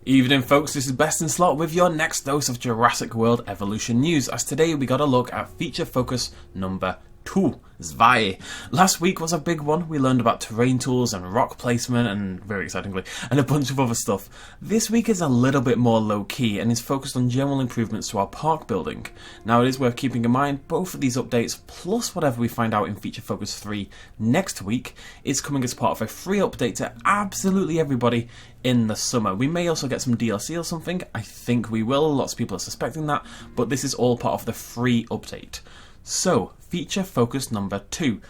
Evening folks, this is BestInSlot with your next dose of Jurassic World Evolution news, as today we got a look at feature focus number 2. Last week was a big one. We learned about terrain tools and rock placement and, very excitingly, and a bunch of other stuff. This week is a little bit more low-key and is focused on general improvements to our park building. Now it is worth keeping in mind both of these updates plus whatever we find out in feature focus 3 next week is coming as part of a free update to absolutely everybody in the summer. We may also get some DLC or something. I think we will. Lots of people are suspecting that, but this is all part of the free update. So, feature focus number 2.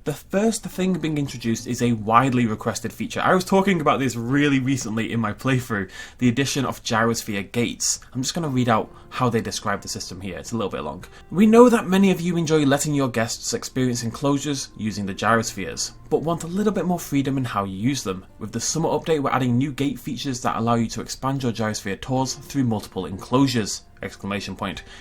The first thing being introduced is a widely requested feature. I was talking about this really recently in my playthrough, the addition of Gyrosphere gates. I'm just going to read out how they describe the system here. It's a little bit long. We know that many of you enjoy letting your guests experience enclosures using the gyrospheres, but want a little bit more freedom in how you use them. With the summer update, we're adding new gate features that allow you to expand your gyrosphere tours through multiple enclosures!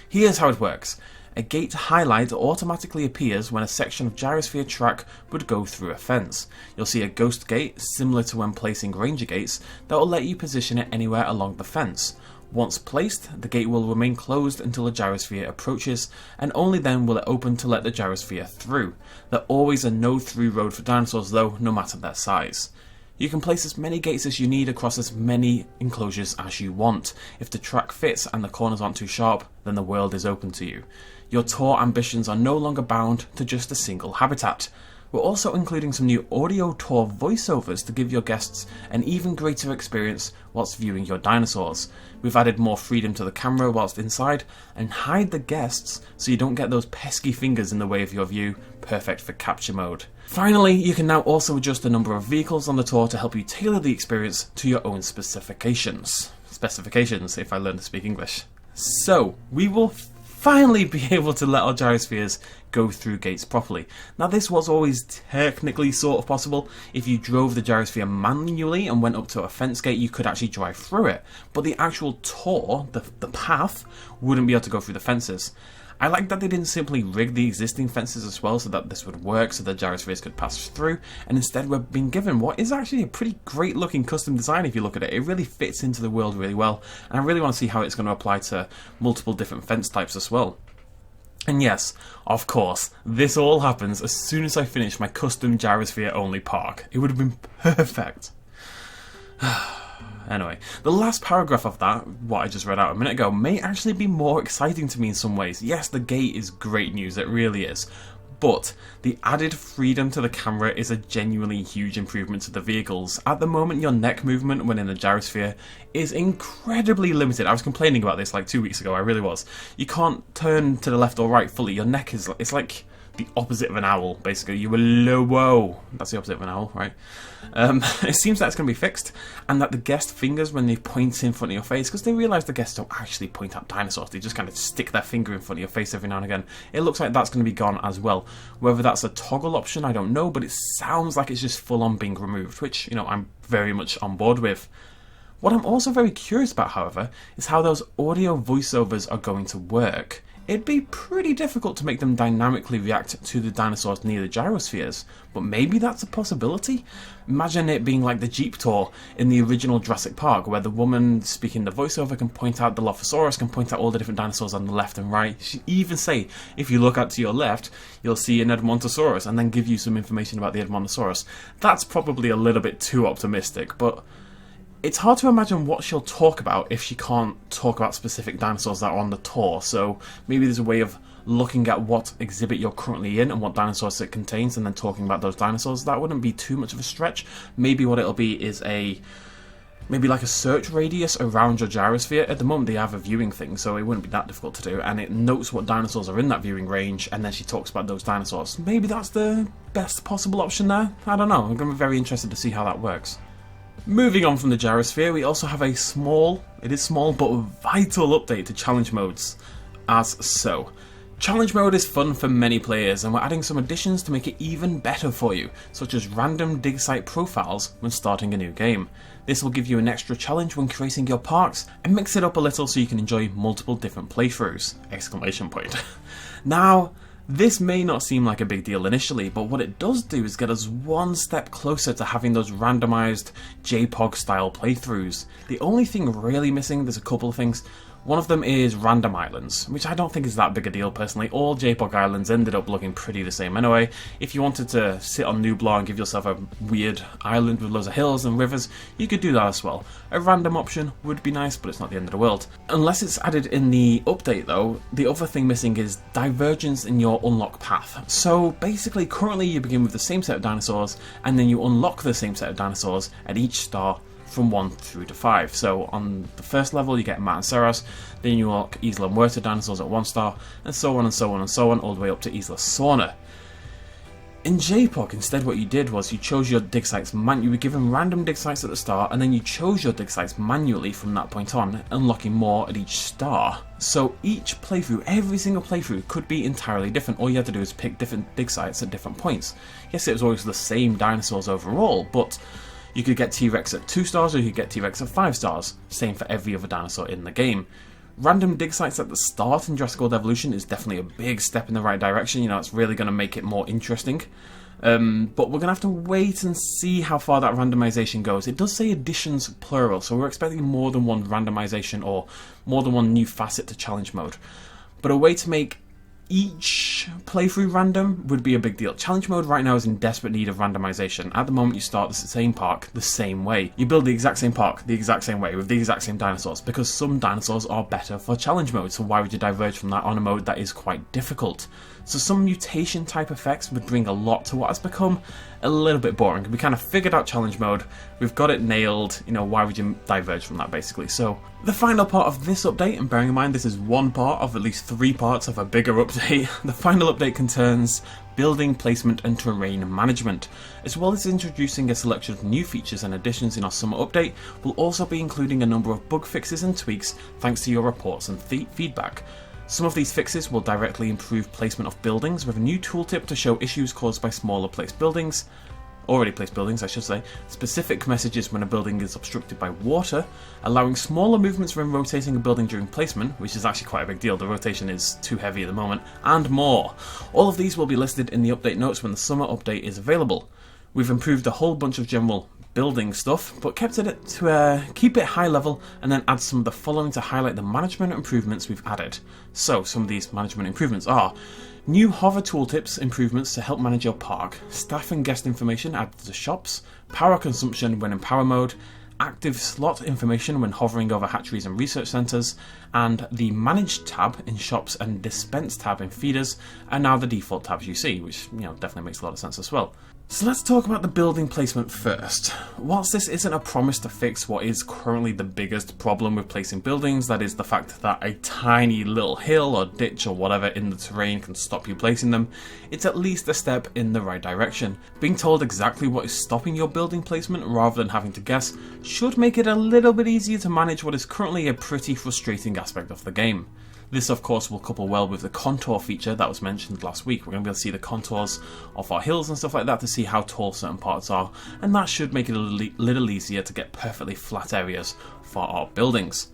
Here's how it works. A gate highlight automatically appears when a section of gyrosphere track would go through a fence. You'll see a ghost gate, similar to when placing ranger gates, that will let you position it anywhere along the fence. Once placed, the gate will remain closed until a gyrosphere approaches, and only then will it open to let the gyrosphere through. There's always a no-through road for dinosaurs though, no matter their size. You can place as many gates as you need across as many enclosures as you want. If the track fits and the corners aren't too sharp, then the world is open to you. Your tour ambitions are no longer bound to just a single habitat. We're also including some new audio tour voiceovers to give your guests an even greater experience whilst viewing your dinosaurs. We've added more freedom to the camera whilst inside and hide the guests so you don't get those pesky fingers in the way of your view, perfect for capture mode. Finally, you can now also adjust the number of vehicles on the tour to help you tailor the experience to your own specifications. Specifications, if I learn to speak English. So, we will finally be able to let our gyrospheres go through gates properly. Now this was always technically sort of possible. If you drove the gyrosphere manually and went up to a fence gate, you could actually drive through it, but the actual tour, the path, wouldn't be able to go through the fences. I like that they didn't simply rig the existing fences as well so that this would work so the gyrospheres could pass through, and instead we're being given what is actually a pretty great looking custom design if you look at it. It really fits into the world really well, and I really want to see how it's going to apply to multiple different fence types as well. And yes, of course, this all happens as soon as I finish my custom gyrosphere only park. It would have been perfect. Anyway, the last paragraph of that, what I just read out a minute ago, may actually be more exciting to me in some ways. Yes, the gate is great news, it really is. But the added freedom to the camera is a genuinely huge improvement to the vehicles. At the moment, your neck movement when in the gyrosphere is incredibly limited. I was complaining about this like 2 weeks ago, I really was. You can't turn to the left or right fully. Your neck is, it's like the opposite of an owl, basically. You were low. Whoa, that's the opposite of an owl, right? It seems that it's going to be fixed, and that the guest fingers when they point in front of your face, because they realise the guests don't actually point at dinosaurs, they just kind of stick their finger in front of your face every now and again. It looks like that's going to be gone as well. Whether that's a toggle option, I don't know, but it sounds like it's just full on being removed, which, you know, I'm very much on board with. What I'm also very curious about, however, is how those audio voiceovers are going to work. It'd be pretty difficult to make them dynamically react to the dinosaurs near the gyrospheres, but maybe that's a possibility? Imagine it being like the Jeep tour in the original Jurassic Park, where the woman speaking the voiceover can point out the Dilophosaurus, can point out all the different dinosaurs on the left and right. She even say, if you look out to your left, you'll see an Edmontosaurus, and then give you some information about the Edmontosaurus. That's probably a little bit too optimistic, but it's hard to imagine what she'll talk about if she can't talk about specific dinosaurs that are on the tour, so maybe there's a way of looking at what exhibit you're currently in and what dinosaurs it contains and then talking about those dinosaurs. That wouldn't be too much of a stretch. Maybe what it'll be is maybe like a search radius around your gyrosphere. At the moment they have a viewing thing, so it wouldn't be that difficult to do, and it notes what dinosaurs are in that viewing range, and then she talks about those dinosaurs. Maybe that's the best possible option there? I don't know, I'm going to be very interested to see how that works. Moving on from the gyrosphere, we also have a small but vital update to challenge modes. As so. Challenge mode is fun for many players, and we're adding some additions to make it even better for you, such as random dig site profiles when starting a new game. This will give you an extra challenge when creating your parks, and mix it up a little so you can enjoy multiple different playthroughs! Now, This may not seem like a big deal initially, but what it does do is get us one step closer to having those randomized JPOG style playthroughs. The only thing really missing, there's a couple of things. One of them is random islands, which I don't think is that big a deal personally. All JPOG islands ended up looking pretty the same anyway. If you wanted to sit on Nublar and give yourself a weird island with loads of hills and rivers, you could do that as well. A random option would be nice, but it's not the end of the world. Unless it's added in the update though, the other thing missing is divergence in your unlock path. So basically, currently you begin with the same set of dinosaurs, and then you unlock the same set of dinosaurs at each star from 1 through to 5. So on the first level you get Monstrous, then you unlock Isla Muerta dinosaurs at 1 star, and so on and so on and so on, all the way up to Isla Sorna. In JPOG, instead what you did was you chose your dig sites you were given random dig sites at the start, and then you chose your dig sites manually from that point on, unlocking more at each star. So each playthrough, every single playthrough, could be entirely different. All you had to do is pick different dig sites at different points. Yes, it was always the same dinosaurs overall, but you could get T-Rex at 2 stars or you could get T-Rex at 5 stars. Same for every other dinosaur in the game. Random dig sites at the start in Jurassic World Evolution is definitely a big step in the right direction. You know, it's really going to make it more interesting. But we're going to have to wait and see how far that randomization goes. It does say additions plural, so we're expecting more than one randomization or more than one new facet to challenge mode. But a way to make each playthrough random would be a big deal. Challenge mode right now is in desperate need of randomization. At the moment you start the same park the same way. You build the exact same park the exact same way with the exact same dinosaurs because some dinosaurs are better for challenge mode, so why would you diverge from that on a mode that is quite difficult? So some mutation type effects would bring a lot to what has become a little bit boring. We kind of figured out challenge mode, we've got it nailed, you know, why would you diverge from that basically? So the final part of this update, and bearing in mind this is one part of at least 3 parts of a bigger update, the final update concerns building placement and terrain management. As well as introducing a selection of new features and additions in our summer update, we'll also be including a number of bug fixes and tweaks thanks to your reports and feedback. Some of these fixes will directly improve placement of buildings with a new tooltip to show issues caused by already placed buildings I should say, specific messages when a building is obstructed by water, allowing smaller movements when rotating a building during placement, which is actually quite a big deal, the rotation is too heavy at the moment, and more. All of these will be listed in the update notes when the summer update is available. We've improved a whole bunch of general building stuff, but kept it to keep it high level and then add some of the following to highlight the management improvements we've added. So some of these management improvements are new hover tooltips improvements to help manage your park, staff and guest information added to shops, power consumption when in power mode, active slot information when hovering over hatcheries and research centres, and the Manage tab in shops and Dispense tab in feeders are now the default tabs you see, which definitely makes a lot of sense as well. So let's talk about the building placement first. Whilst this isn't a promise to fix what is currently the biggest problem with placing buildings, that is the fact that a tiny little hill or ditch or whatever in the terrain can stop you placing them, it's at least a step in the right direction. Being told exactly what is stopping your building placement rather than having to guess should make it a little bit easier to manage what is currently a pretty frustrating aspect of the game. This of course will couple well with the contour feature that was mentioned last week. We're going to be able to see the contours of our hills and stuff like that to see how tall certain parts are, and that should make it a little easier to get perfectly flat areas for our buildings.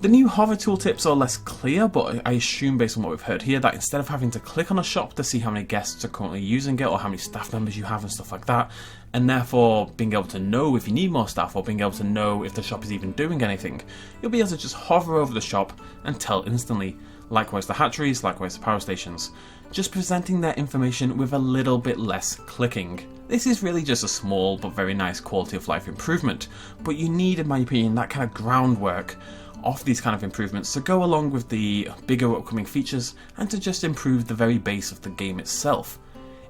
The new hover tooltips are less clear, but I assume based on what we've heard here that instead of having to click on a shop to see how many guests are currently using it or how many staff members you have and stuff like that, and therefore being able to know if you need more staff or being able to know if the shop is even doing anything, you'll be able to just hover over the shop and tell instantly. Likewise the hatcheries, likewise the power stations, just presenting their information with a little bit less clicking. This is really just a small but very nice quality of life improvement, but you need, in my opinion, that kind of groundwork of these kind of improvements to go along with the bigger upcoming features and to just improve the very base of the game itself.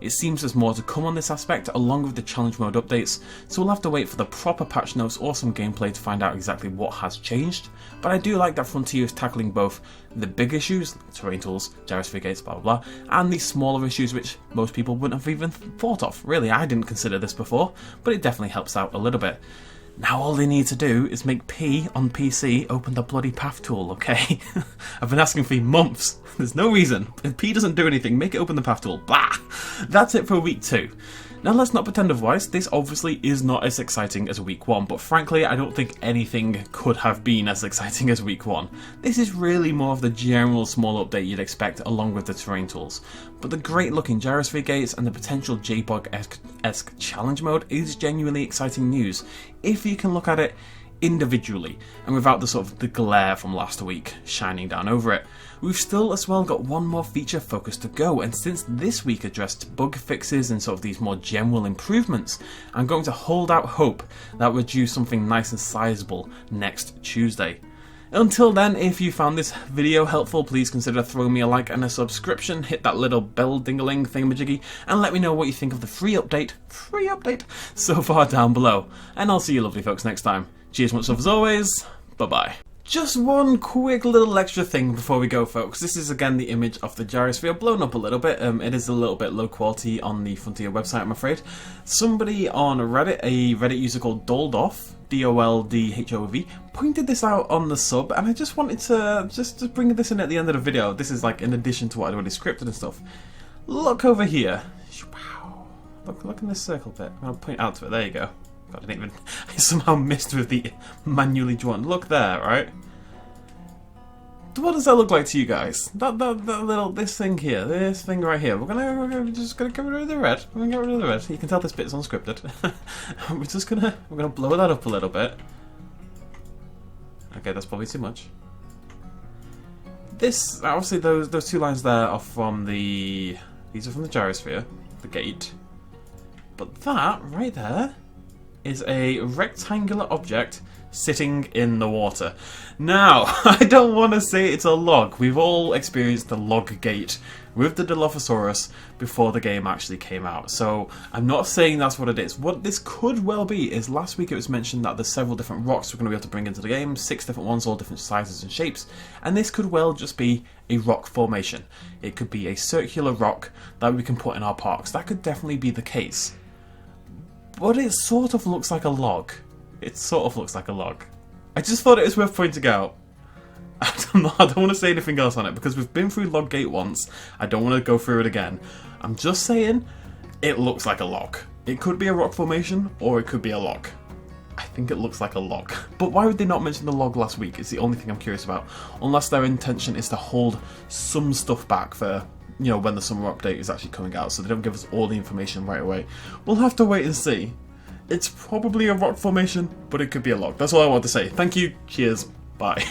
It seems there's more to come on this aspect along with the challenge mode updates, so we'll have to wait for the proper patch notes or some gameplay to find out exactly what has changed, but I do like that Frontier is tackling both the big issues, terrain tools, gyrosphere gates, blah blah blah, and the smaller issues which most people wouldn't have even thought of. Really, I didn't consider this before, but it definitely helps out a little bit. Now all they need to do is make P on PC open the bloody path tool, okay? I've been asking for months. There's no reason. If P doesn't do anything, make it open the path tool. Blah! That's it for week 2. Now let's not pretend otherwise, this obviously is not as exciting as week 1, but frankly I don't think anything could have been as exciting as week 1. This is really more of the general small update you'd expect along with the terrain tools, but the great looking Gyrosphere gates and the potential JPOG-esque challenge mode is genuinely exciting news, if you can look at it individually and without the glare from last week shining down over it. We've still as well got one more feature focus to go, and since this week addressed bug fixes and these more general improvements, I'm going to hold out hope that we'll do something nice and sizable next Tuesday. Until then, if you found this video helpful, please consider throwing me a like and a subscription, hit that little bell ding-a-ling thingamajiggy, and let me know what you think of the free update so far down below. And I'll see you lovely folks next time. Cheers much love as always, bye bye. Just one quick little extra thing before we go, folks. This is again the image of the Gyrosphere, blown up a little bit. It is a little bit low quality on the Frontier website, I'm afraid. Somebody on Reddit, a Reddit user called Doldhoff, D-O-L-D-H-O-V, pointed this out on the sub, and I just wanted to bring this in at the end of the video. This is like in addition to what I'd already scripted and stuff. Look over here. Wow. Look in this circle bit. I'll point out to it. There you go. God, I somehow missed with the manually drawn. Look there, right? What does that look like to you guys? This thing here, this thing right here. We're just gonna get rid of the red. We're gonna get rid of the red. You can tell this bit's unscripted. we're gonna blow that up a little bit. Okay, that's probably too much. This obviously those two lines there are from these are from the Gyrosphere, the gate. But that right there is a rectangular object sitting in the water. Now, I don't want to say it's a log. We've all experienced the log gate with the Dilophosaurus before the game actually came out. So I'm not saying that's what it is. What this could well be is, last week it was mentioned that there's several different rocks we're going to be able to bring into the game, 6 different ones, all different sizes and shapes, and this could well just be a rock formation. It could be a circular rock that we can put in our parks. That could definitely be the case. But it sort of looks like a log. It sort of looks like a log. I just thought it was worth pointing out. I don't want to say anything else on it because we've been through Log Gate once. I don't want to go through it again. I'm just saying it looks like a log. It could be a rock formation or it could be a log. I think it looks like a log. But why would they not mention the log last week? It's the only thing I'm curious about. Unless their intention is to hold some stuff back for, you know, when the summer update is actually coming out, so they don't give us all the information right away. We'll have to wait and see. It's probably a rock formation, but it could be a log. That's all I want to say. Thank you, cheers, bye.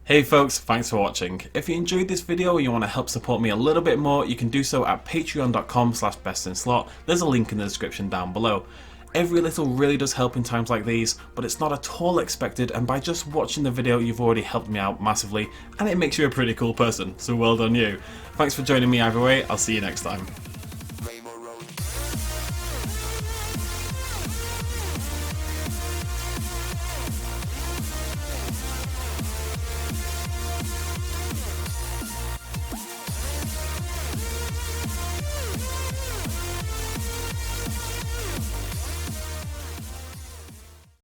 Hey folks, thanks for watching. If you enjoyed this video or you want to help support me a little bit more, you can do so at patreon.com/bestinslot. There's a link in the description down below. Every little really does help in times like these, but it's not at all expected, and by just watching the video you've already helped me out massively, and it makes you a pretty cool person, so well done you. Thanks for joining me either way, I'll see you next time.